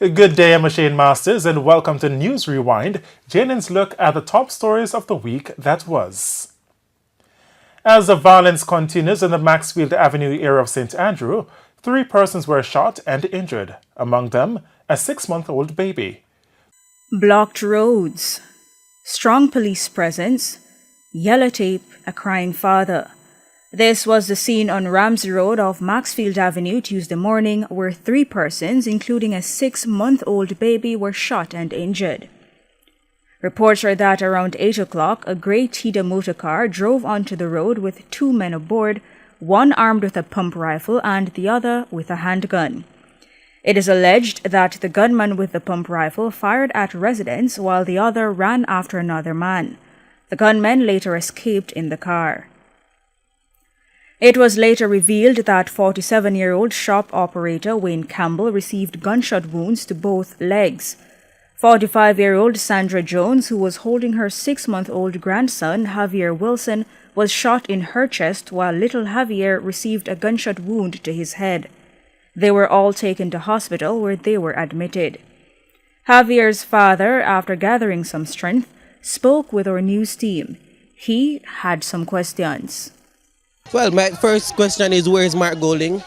Good day, I'm Shane Masters, and welcome to News Rewind, JNN's look at the top stories of the week that was. As the violence continues in the Maxfield Avenue area of St. Andrew, 3 persons were shot and injured, among them a 6-month-old baby. Blocked roads, strong police presence, yellow tape, a crying father. This was the scene on Ramsey Road of Maxfield Avenue Tuesday morning, where 3 persons, including a 6-month-old baby, were shot and injured. Reports are that around 8 o'clock, a grey Tida motor car drove onto the road with 2 men aboard, one armed with a pump rifle and the other with a handgun. It is alleged that the gunman with the pump rifle fired at residents while the other ran after another man. The gunmen later escaped in the car. It was later revealed that 47-year-old shop operator Wayne Campbell received gunshot wounds to both legs. 45-year-old Sandra Jones, who was holding her 6-month-old grandson, Javier Wilson, was shot in her chest while little Javier received a gunshot wound to his head. They were all taken to hospital where they were admitted. Javier's father, after gathering some strength, spoke with our news team. He had some questions. Well, my first question is, where is Mark Golding?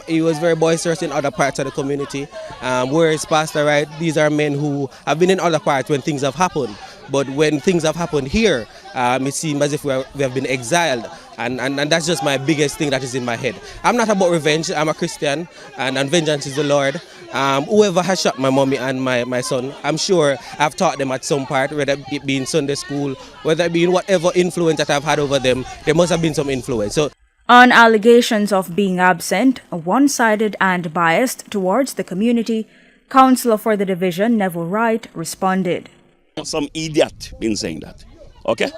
He was very boisterous in other parts of the community. Where is Pastor Wright? These are men who have been in other parts when things have happened. But when things have happened here, it seems as if we have been exiled. And that's just my biggest thing that is in my head. I'm not about revenge. I'm a Christian, and vengeance is the Lord. Whoever has shot my mommy and my son, I'm sure I've taught them at some part, whether it be in Sunday school, whether it be in whatever influence that I've had over them, there must have been some influence. So, on allegations of being absent, one-sided and biased towards the community, Councillor for the Division, Neville Wright, responded. Some idiot been saying that, okay?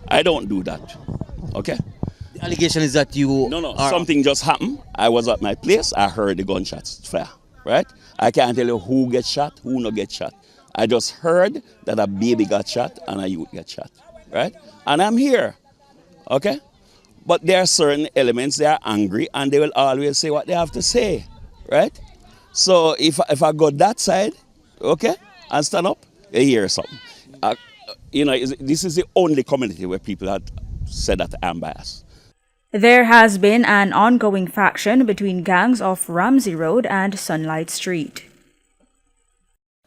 I don't do that, okay? the allegation is that you... Something just happened. I was at my place, I heard the gunshots fire, right? I can't tell you who gets shot, who not get shot. I just heard that a baby got shot and a youth got shot, right? And I'm here, okay? But there are certain elements, they are angry and they will always say what they have to say, right? So if I go that side, okay, and stand up, you hear something. This is the only community where people had said that I'm biased. There has been an ongoing faction between gangs of Ramsey Road and Sunlight Street.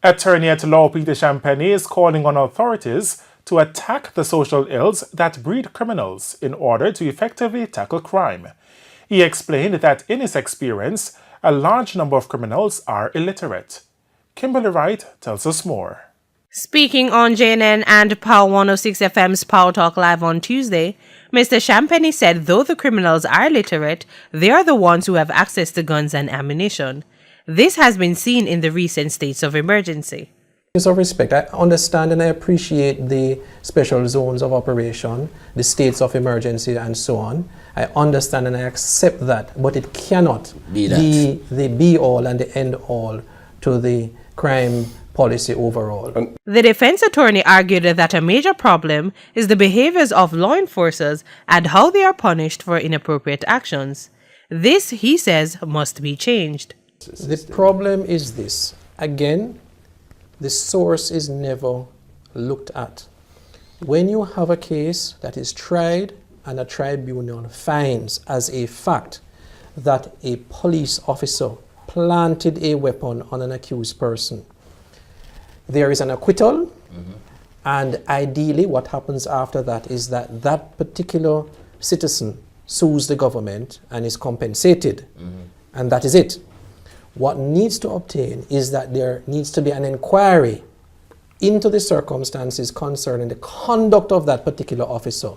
Attorney at law Peter Champagne is calling on authorities to attack the social ills that breed criminals in order to effectively tackle crime. He explained that in his experience, a large number of criminals are illiterate. Kimberly Wright tells us more. Speaking on JNN and Power 106 FM's Power Talk Live on Tuesday, Mr. Champagne said though the criminals are literate, they are the ones who have access to guns and ammunition. This has been seen in the recent states of emergency. Of respect, I understand and I appreciate the special zones of operation, the states of emergency and so on. I understand and I accept that, but it cannot be the be-all and the end-all to the crime policy overall. The defense attorney argued that a major problem is the behaviors of law enforcers and how they are punished for inappropriate actions. This, he says, must be changed. The problem is this. Again, the source is never looked at. When you have a case that is tried and a tribunal finds as a fact that a police officer planted a weapon on an accused person, there is an acquittal, and ideally what happens after that is that that particular citizen sues the government and is compensated, and that is it. What needs to obtain is that there needs to be an inquiry into the circumstances concerning the conduct of that particular officer,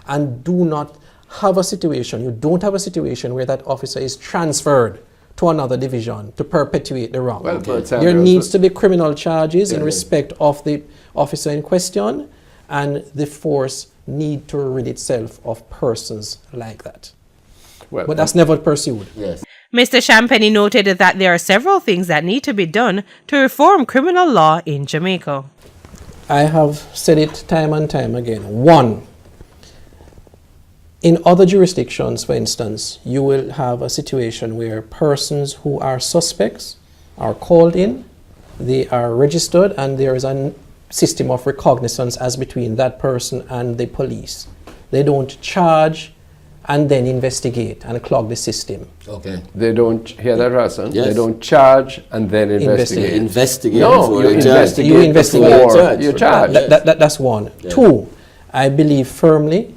and do not have a situation, you don't have a situation where that officer is transferred to another division to perpetuate the wrong. Well, there needs to be criminal charges in respect of the officer in question, and the force need to rid itself of persons like that. Well, but that's never pursued. Yes. Mr. Champagne noted that there are several things that need to be done to reform criminal law in Jamaica. I have said it time and time again. One, in other jurisdictions, for instance, you will have a situation where persons who are suspects are called in, they are registered, and there is a system of recognizance as between that person and the police. They don't charge and then investigate and clog the system. Okay. They don't hear that, Rasan? Yes. They don't charge and then investigate. Investigate. No, you investigate. You investigate. Before you charge. That's one. Yeah. Two, I believe firmly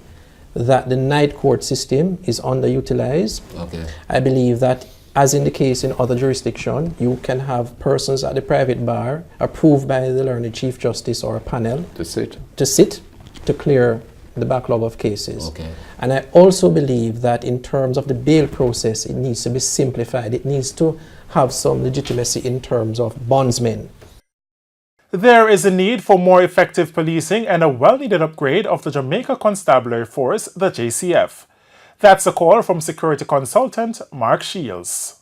that the night court system is underutilized. Okay. I believe that, as in the case in other jurisdictions, you can have persons at the private bar approved by the learned Chief Justice or a panel To sit. to clear the backlog of cases. Okay. And I also believe that in terms of the bail process, it needs to be simplified. It needs to have some legitimacy in terms of bondsmen. There is a need for more effective policing and a well-needed upgrade of the Jamaica Constabulary Force, the JCF. That's a call from security consultant Mark Shields.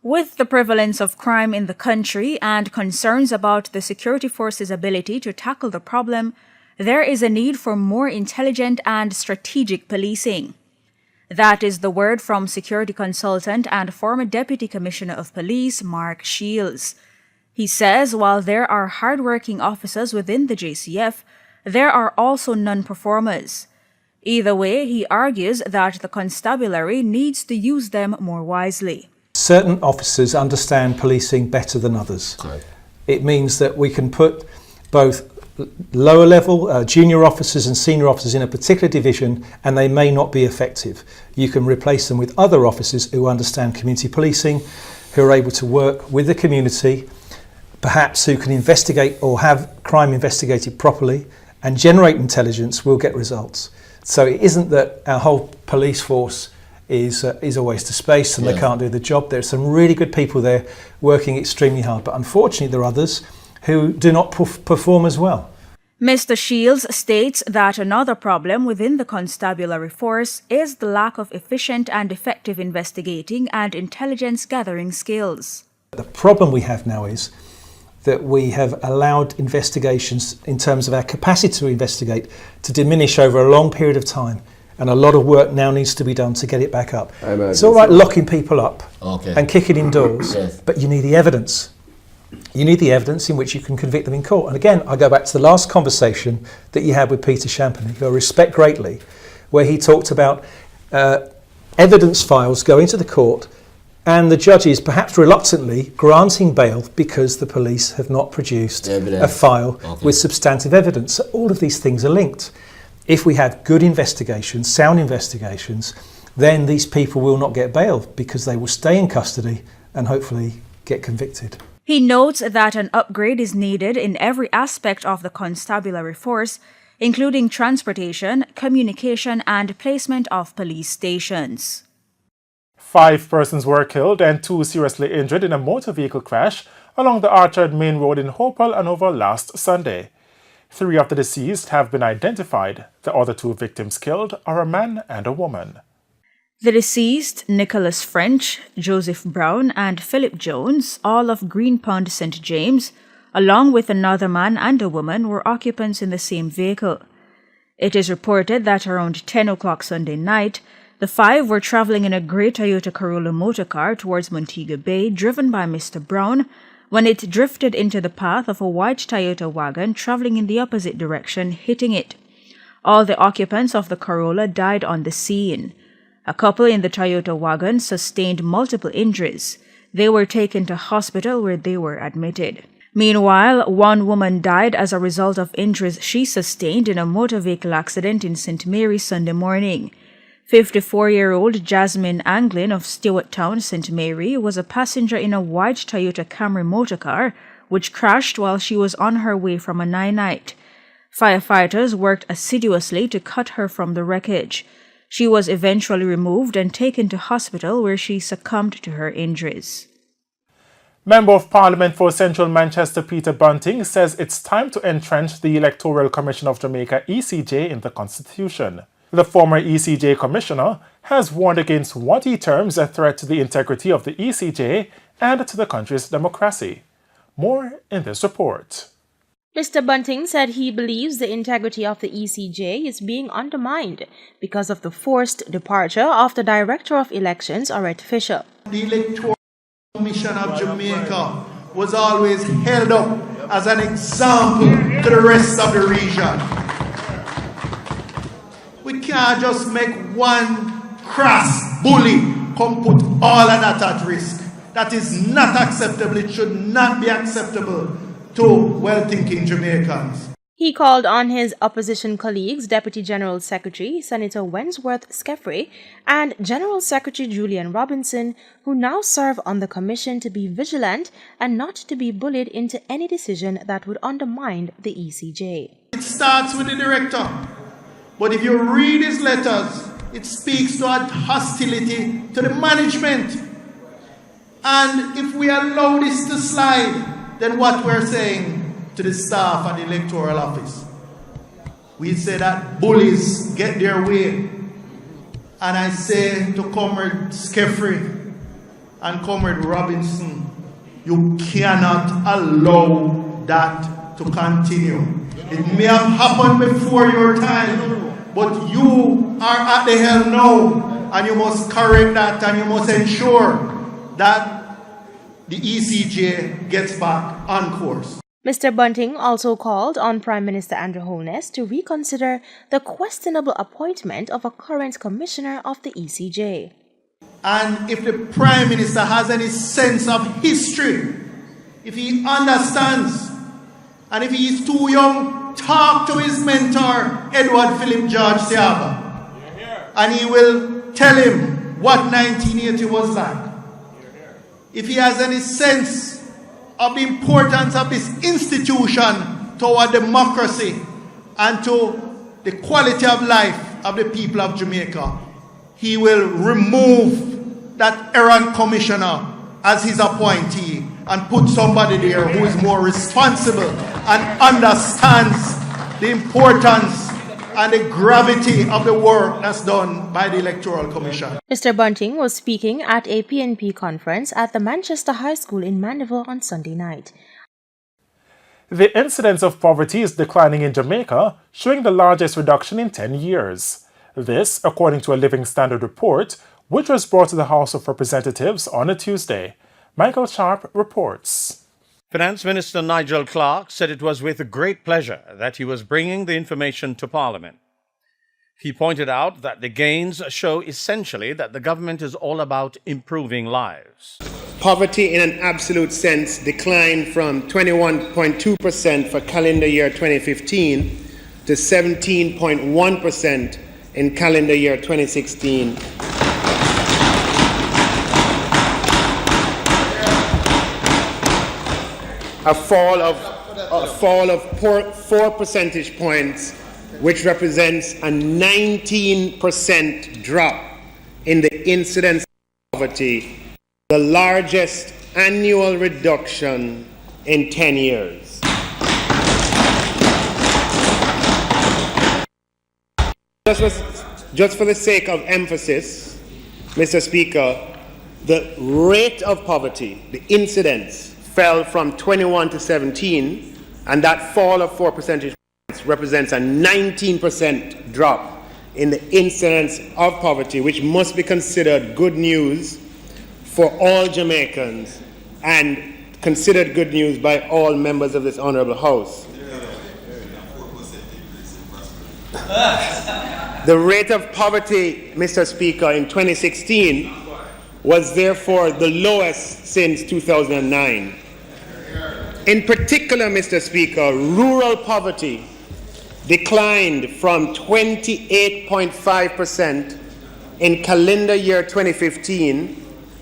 With the prevalence of crime in the country and concerns about the security force's ability to tackle the problem, there is a need for more intelligent and strategic policing. That is the word from security consultant and former Deputy Commissioner of Police Mark Shields. He says while there are hardworking officers within the JCF, there are also non-performers. Either way, he argues that the constabulary needs to use them more wisely. Certain officers understand policing better than others. Correct. It means that we can put both lower level, junior officers and senior officers in a particular division and they may not be effective. You can replace them with other officers who understand community policing, who are able to work with the community, perhaps who can investigate or have crime investigated properly and generate intelligence will get results. So it isn't that our whole police force is a waste of space and they can't do the job. There are some really good people there working extremely hard, but unfortunately there are others who do not perform as well. Mr. Shields states that another problem within the constabulary force is the lack of efficient and effective investigating and intelligence gathering skills. The problem we have now is that we have allowed investigations in terms of our capacity to investigate to diminish over a long period of time, and a lot of work now needs to be done to get it back up. It's all right locking people up and kicking in doors, but you need the evidence. You need the evidence in which you can convict them in court. And again, I go back to the last conversation that you had with Peter Champagny, who I respect greatly, where he talked about evidence files going to the court and the judges perhaps reluctantly granting bail because the police have not produced a file with substantive evidence. So all of these things are linked. If we have good investigations, sound investigations, then these people will not get bail because they will stay in custody and hopefully get convicted. He notes that an upgrade is needed in every aspect of the constabulary force, including transportation, communication, and placement of police stations. 5 persons were killed and 2 seriously injured in a motor vehicle crash along the Orchard Main Road in Hopewell and over last Sunday. 3 of the deceased have been identified. The other 2 victims killed are a man and a woman. The deceased, Nicholas French, Joseph Brown, and Philip Jones, all of Green Pond, St. James, along with another man and a woman, were occupants in the same vehicle. It is reported that around 10 o'clock Sunday night, the 5 were traveling in a grey Toyota Corolla motorcar towards Montego Bay, driven by Mr. Brown, when it drifted into the path of a white Toyota wagon traveling in the opposite direction, hitting it. All the occupants of the Corolla died on the scene. A couple in the Toyota wagon sustained multiple injuries. They were taken to hospital where they were admitted. Meanwhile, one woman died as a result of injuries she sustained in a motor vehicle accident in St. Mary Sunday morning. 54-year-old Jasmine Anglin of Stewarttown, St. Mary, was a passenger in a white Toyota Camry motorcar, which crashed while she was on her way from a night. Firefighters worked assiduously to cut her from the wreckage. She was eventually removed and taken to hospital where she succumbed to her injuries. Member of Parliament for Central Manchester Peter Bunting says it's time to entrench the Electoral Commission of Jamaica ECJ in the Constitution. The former ECJ Commissioner has warned against what he terms a threat to the integrity of the ECJ and to the country's democracy. More in this report. Mr. Bunting said he believes the integrity of the ECJ is being undermined because of the forced departure of the Director of Elections, Orette Fisher. Commission of Jamaica was always held up as an example to the rest of the region. We can't just make one crass bully come put all of that at risk. That is not acceptable. It should not be acceptable to well-thinking Jamaicans. He called on his opposition colleagues, Deputy General Secretary Senator Wentworth Skeffrey and General Secretary Julian Robinson, who now serve on the commission, to be vigilant and not to be bullied into any decision that would undermine the ECJ. It starts with the director, but if you read his letters, it speaks to a hostility to the management. And if we allow this to slide, then what we're saying to the staff at the electoral office, we say that bullies get their way. And I say to Comrade Skeffrey and Comrade Robinson, you cannot allow that to continue. It may have happened before your time, but you are at the helm now, and you must correct that, and you must ensure that the ECJ gets back on course. Mr. Bunting also called on Prime Minister Andrew Holness to reconsider the questionable appointment of a current commissioner of the ECJ. And if the Prime Minister has any sense of history, if he understands, and if he is too young, talk to his mentor, Edward Philip George Siaba, and he will tell him what 1980 was like. If he has any sense of the importance of this institution to our democracy and to the quality of life of the people of Jamaica, he will remove that errant commissioner as his appointee and put somebody there who is more responsible and understands the importance and the gravity of the work that's done by the Electoral Commission. Mr. Bunting was speaking at a PNP conference at the Manchester High School in Mandeville on Sunday night. The incidence of poverty is declining in Jamaica, showing the largest reduction in 10 years. This, according to a Living Standard report, which was brought to the House of Representatives on a Tuesday. Michael Sharp reports. Finance Minister Nigel Clarke said it was with great pleasure that he was bringing the information to Parliament. He pointed out that the gains show essentially that the government is all about improving lives. Poverty in an absolute sense declined from 21.2% for calendar year 2015 to 17.1% in calendar year 2016. A fall of 4 percentage points, which represents a 19% drop in the incidence of poverty, the largest annual reduction in 10 years. Just for the sake of emphasis, Mr. Speaker, the rate of poverty, the incidence, fell from 21 to 17, and that fall of 4 percentage points represents a 19% drop in the incidence of poverty, which must be considered good news for all Jamaicans and considered good news by all members of this honorable House. The rate of poverty, Mr. Speaker, in 2016 was therefore the lowest since 2009. In particular, Mr. Speaker, rural poverty declined from 28.5% in calendar year 2015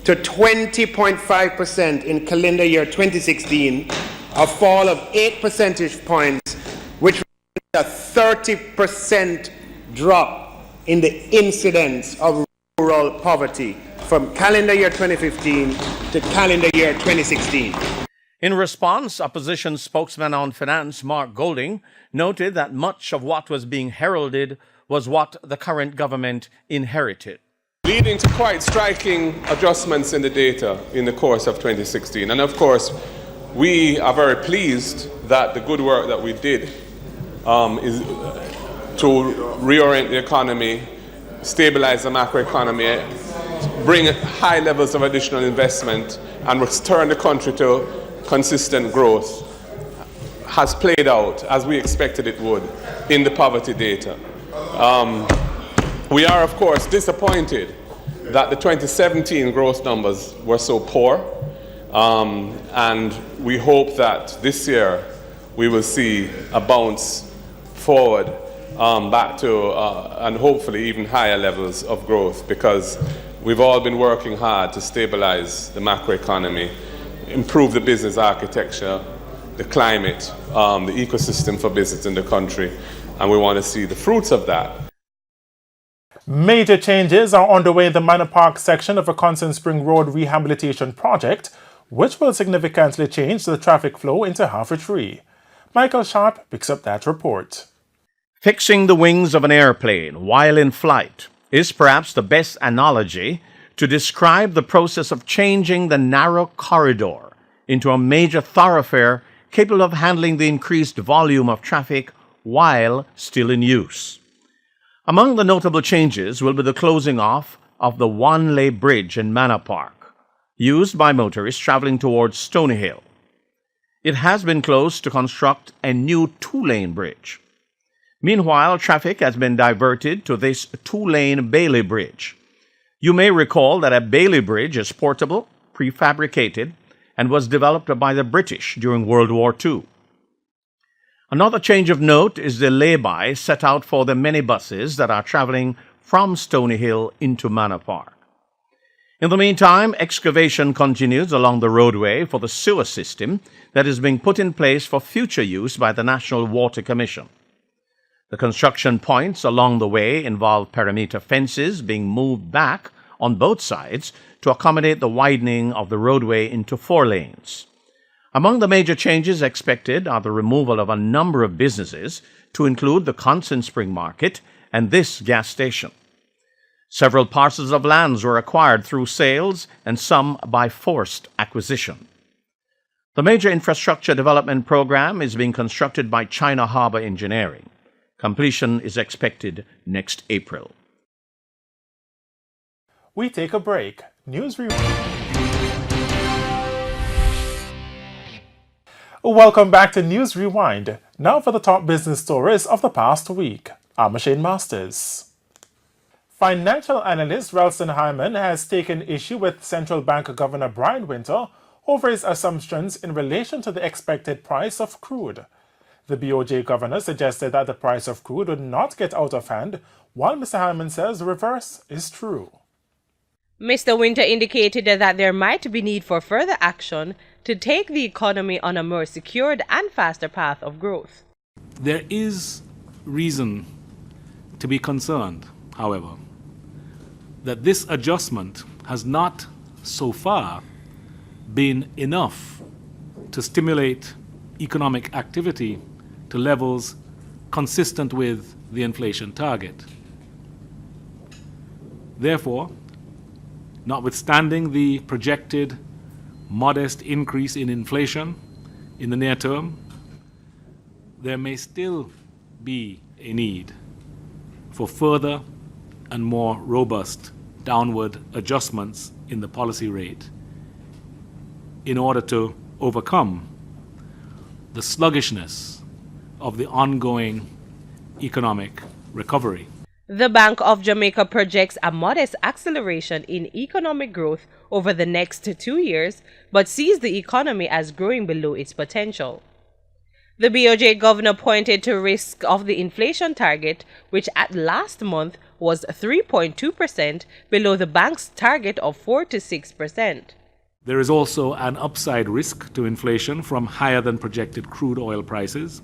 to 20.5% in calendar year 2016, a fall of 8 percentage points, which represents a 30% drop in the incidence of rural poverty from calendar year 2015 to calendar year 2016. In response, opposition spokesman on finance Mark Golding noted that much of what was being heralded was what the current government inherited, leading to quite striking adjustments in the data in the course of 2016. And of course, we are very pleased that the good work that we did is to reorient the economy, stabilize the macroeconomy, bring high levels of additional investment and return the country to consistent growth has played out as we expected it would in the poverty data. We are, of course, disappointed that the 2017 growth numbers were so poor, and we hope that this year we will see a bounce forward back to and hopefully even higher levels of growth, because we've all been working hard to stabilize the macroeconomy, improve the business architecture, the climate, the ecosystem for business in the country, and we want to see the fruits of that. Major changes are underway in the Manor Park section of a Constant Spring Road rehabilitation project, which will significantly change the traffic flow into Harford. Michael Sharp picks up that report. Fixing the wings of an airplane while in flight is perhaps the best analogy to describe the process of changing the narrow corridor into a major thoroughfare capable of handling the increased volume of traffic while still in use. Among the notable changes will be the closing off of the one-lay bridge in Manor Park, used by motorists traveling towards Stony Hill. It has been closed to construct a new two-lane bridge. Meanwhile, traffic has been diverted to this two-lane Bailey Bridge. You may recall that a Bailey Bridge is portable, prefabricated, and was developed by the British during World War II. Another change of note is the lay-by set out for the minibuses that are traveling from Stony Hill into Manor Park. In the meantime, excavation continues along the roadway for the sewer system that is being put in place for future use by the National Water Commission. The construction points along the way involve perimeter fences being moved back on both sides to accommodate the widening of the roadway into 4 lanes. Among the major changes expected are the removal of a number of businesses to include the Constant Spring Market and this gas station. Several parcels of lands were acquired through sales and some by forced acquisition. The major infrastructure development program is being constructed by China Harbour Engineering. Completion is expected next April. We take a break. Welcome back to News Rewind. Now for the top business stories of the past week. I'm Shane Masters. Financial analyst Ralston Hyman has taken issue with Central Bank Governor Brian Winter over his assumptions in relation to the expected price of crude. The BOJ governor suggested that the price of crude would not get out of hand, while Mr. Hyman says the reverse is true. Mr. Winter indicated that there might be need for further action to take the economy on a more secured and faster path of growth. There is reason to be concerned, however, that this adjustment has not so far been enough to stimulate economic activity to levels consistent with the inflation target. Therefore, notwithstanding the projected modest increase in inflation in the near term, there may still be a need for further and more robust downward adjustments in the policy rate in order to overcome the sluggishness of the ongoing economic recovery. The Bank of Jamaica projects a modest acceleration in economic growth over the next 2 years, but sees the economy as growing below its potential. The BOJ governor pointed to risk of the inflation target, which at last month was 3.2%, below the bank's target of 4 to 6%. There is also an upside risk to inflation from higher than projected crude oil prices,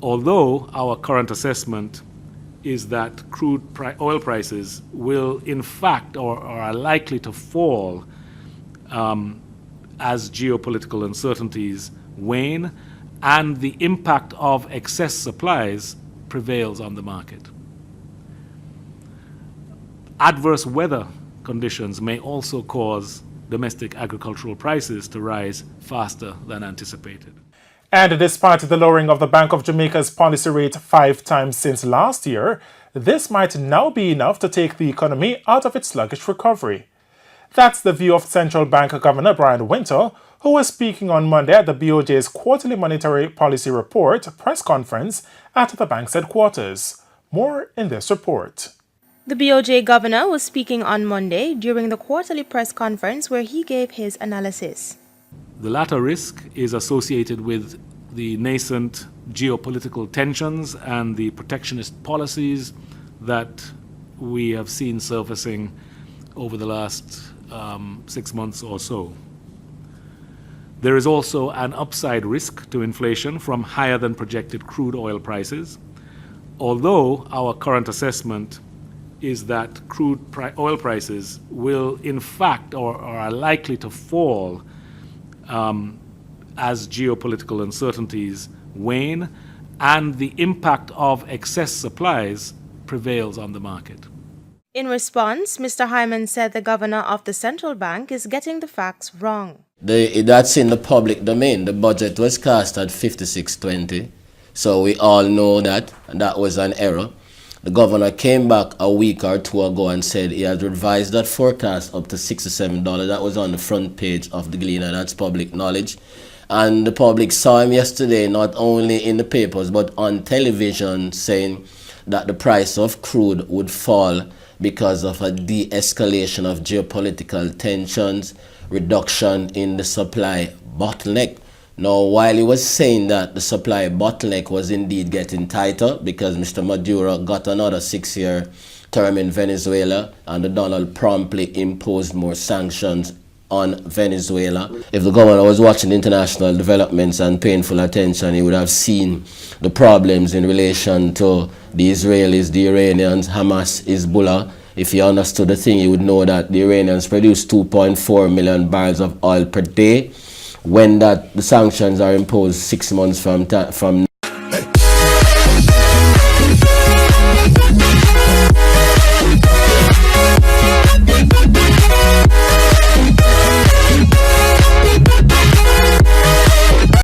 although our current assessment is that oil prices will in fact or are likely to fall as geopolitical uncertainties wane and the impact of excess supplies prevails on the market. Adverse weather conditions may also cause domestic agricultural prices to rise faster than anticipated. And despite the lowering of the Bank of Jamaica's policy rate 5 times since last year, this might now be enough to take the economy out of its sluggish recovery. That's the view of Central Bank Governor Brian Winter, who was speaking on Monday at the BOJ's quarterly monetary policy report press conference at the bank's headquarters. More in this report. The BOJ governor was speaking on Monday during the quarterly press conference where he gave his analysis. The latter risk is associated with the nascent geopolitical tensions and the protectionist policies that we have seen surfacing over the last 6 months or so. There is also an upside risk to inflation from higher than projected crude oil prices, although our current assessment is that crude oil prices will in fact or are likely to fall as geopolitical uncertainties wane and the impact of excess supplies prevails on the market. In response, Mr. Hyman said the governor of the central bank is getting the facts wrong. That's in the public domain. The budget was cast at 56.20, so we all know that, and that was an error. The governor came back a week or two ago and said he had revised that forecast up to $67. That was on the front page of the Gleaner. That's public knowledge. And the public saw him yesterday, not only in the papers, but on television, saying that the price of crude would fall because of a de-escalation of geopolitical tensions, reduction in the supply bottleneck. Now, while he was saying that the supply bottleneck was indeed getting tighter because Mr. Maduro got another 6-year term in Venezuela and Donald promptly imposed more sanctions on Venezuela. If the governor was watching international developments and paying full attention, he would have seen the problems in relation to the Israelis, the Iranians, Hamas, Hezbollah. If he understood the thing, he would know that the Iranians produce 2.4 million barrels of oil per day. When the sanctions are imposed 6 months from